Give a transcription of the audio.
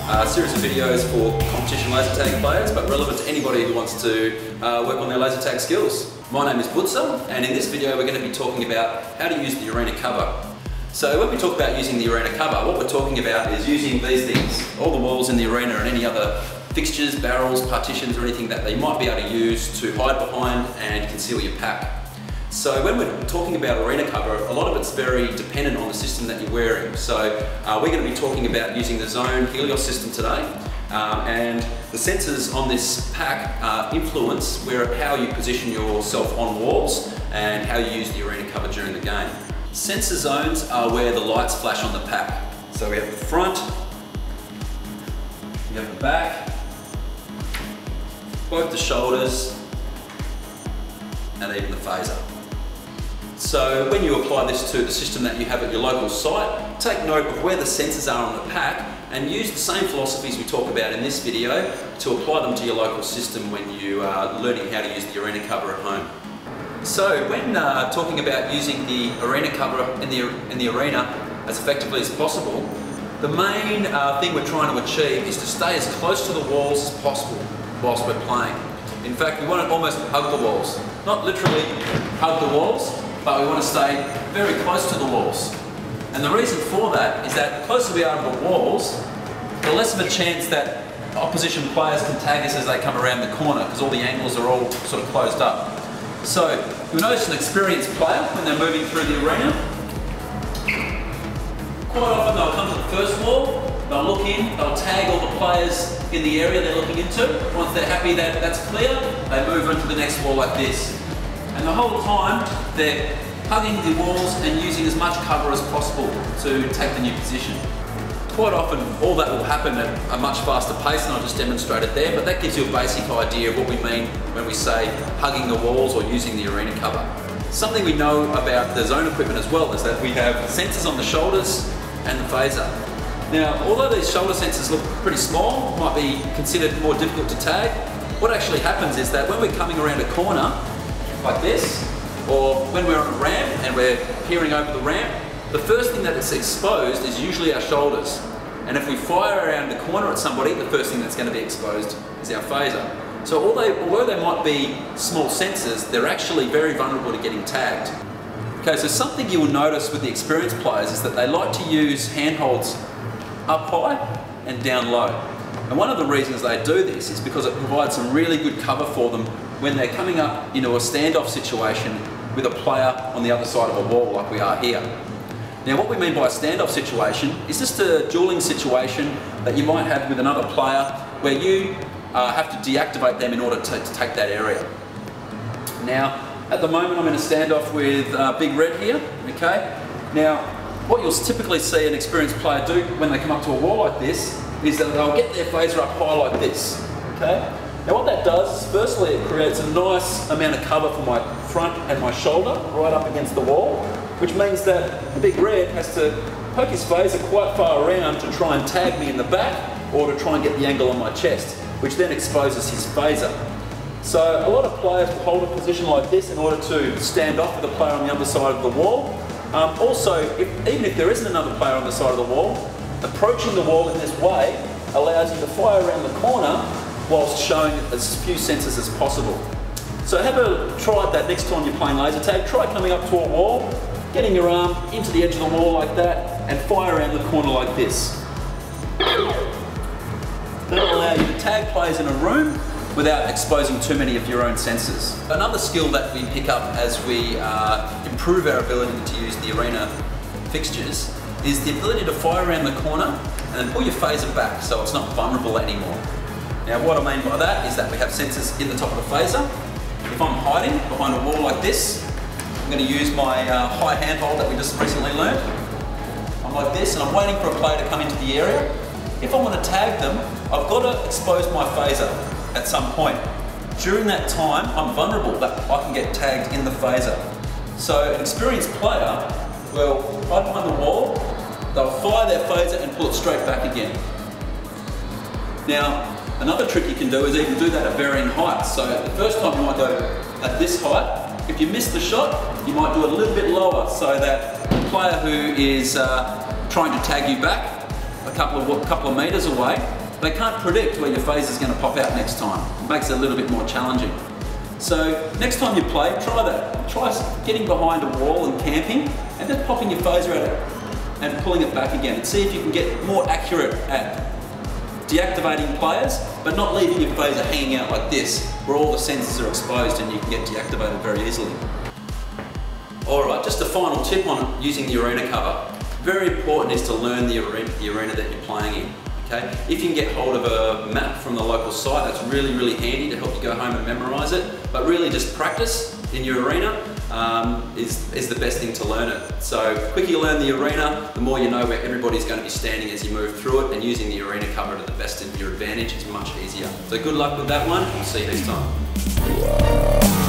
a series of videos for competition laser tag players, but relevant to anybody who wants to work on their laser tag skills. My name is Bootza, and in this video we're going to be talking about how to use the arena cover. So when we talk about using the arena cover, what we're talking about is using these things, all the walls in the arena and any other fixtures, barrels, partitions or anything that they might be able to use to hide behind and conceal your pack. So when we're talking about arena cover, a lot of it's very dependent on the system that you're wearing. So we're going to be talking about using the Zone Helios system today, and the sensors on this pack influence how you position yourself on walls and how you use the arena cover during the game. Sensor zones are where the lights flash on the pack. So we have the front, we have the back, both the shoulders, and even the phaser. So when you apply this to the system that you have at your local site, take note of where the sensors are on the pack and use the same philosophies we talk about in this video to apply them to your local system when you are learning how to use the arena cover at home. So when talking about using the arena cover in the arena as effectively as possible, the main thing we're trying to achieve is to stay as close to the walls as possible whilst we're playing. In fact, we want to almost hug the walls. Not literally hug the walls, but we want to stay very close to the walls. And the reason for that is that the closer we are to the walls, the less of a chance that opposition players can tag us as they come around the corner, because all the angles are all sort of closed up. So you'll notice an experienced player when they're moving through the arena. Quite often they'll come to the first wall, they'll look in, they'll tag all the players in the area they're looking into. Once they're happy that that's clear, they move into the next wall like this. And the whole time they're hugging the walls and using as much cover as possible to take the new position. Quite often all that will happen at a much faster pace, and I'll just demonstrate it there, but that gives you a basic idea of what we mean when we say hugging the walls or using the arena cover. Something we know about the Zone equipment as well is that we have sensors on the shoulders and the phaser. Now, although these shoulder sensors look pretty small, might be considered more difficult to tag, what actually happens is that when we're coming around a corner like this, or when we're on a ramp and we're peering over the ramp, the first thing that is exposed is usually our shoulders. And if we fire around the corner at somebody, the first thing that's going to be exposed is our phaser. So although they might be small sensors, they're actually very vulnerable to getting tagged. Okay, so something you will notice with the experienced players is that they like to use handholds up high and down low. And one of the reasons they do this is because it provides some really good cover for them when they're coming up into a standoff situation with a player on the other side of a wall like we are here. Now what we mean by a standoff situation is just a dueling situation that you might have with another player where you have to deactivate them in order to take that area. Now at the moment I'm in a standoff with Big Red here, okay? Now what you'll typically see an experienced player do when they come up to a wall like this is that they'll get their phaser up high like this, okay? Now what that does is firstly it creates a nice amount of cover for my front and my shoulder right up against the wall, which means that the Big Red has to poke his phaser quite far around to try and tag me in the back or to try and get the angle on my chest, which then exposes his phaser. So a lot of players will hold a position like this in order to stand off with the player on the other side of the wall. Also, even if there isn't another player on the side of the wall, approaching the wall in this way allows you to fire around the corner whilst showing as few sensors as possible. So have a try at that next time you're playing laser tag. Try coming up to a wall, getting your arm into the edge of the wall like that, and fire around the corner like this. That'll allow you to tag players in a room without exposing too many of your own sensors. Another skill that we pick up as we improve our ability to use the arena fixtures is the ability to fire around the corner and then pull your phaser back so it's not vulnerable anymore. Now what I mean by that is that we have sensors in the top of the phaser. If I'm hiding behind a wall like this, I'm going to use my high handhold that we just recently learned. I'm like this and I'm waiting for a player to come into the area. If I want to tag them, I've got to expose my phaser at some point. During that time, I'm vulnerable that I can get tagged in the phaser. So an experienced player will hide behind the wall, they'll fire their phaser and pull it straight back again. Now, another trick you can do is even do that at varying heights. So the first time you might go at this height. If you miss the shot, you might do it a little bit lower so that the player who is trying to tag you back a couple of meters away, they can't predict where your phaser is going to pop out next time. It makes it a little bit more challenging. So next time you play, try that. Try getting behind a wall and camping, and then popping your phaser at it and pulling it back again, and see if you can get more accurate at deactivating players, but not leaving your phaser hanging out like this, where all the sensors are exposed and you can get deactivated very easily. Alright, just a final tip on using the arena cover. Very important is to learn the arena that you're playing in. Okay? If you can get hold of a map from the local site, that's really, really handy to help you go home and memorize it. But really just practice in your arena is the best thing to learn it. So the quicker you learn the arena, the more you know where everybody's going to be standing as you move through it, and using the arena cover to the best of your advantage is much easier. So good luck with that one. We'll see you next time.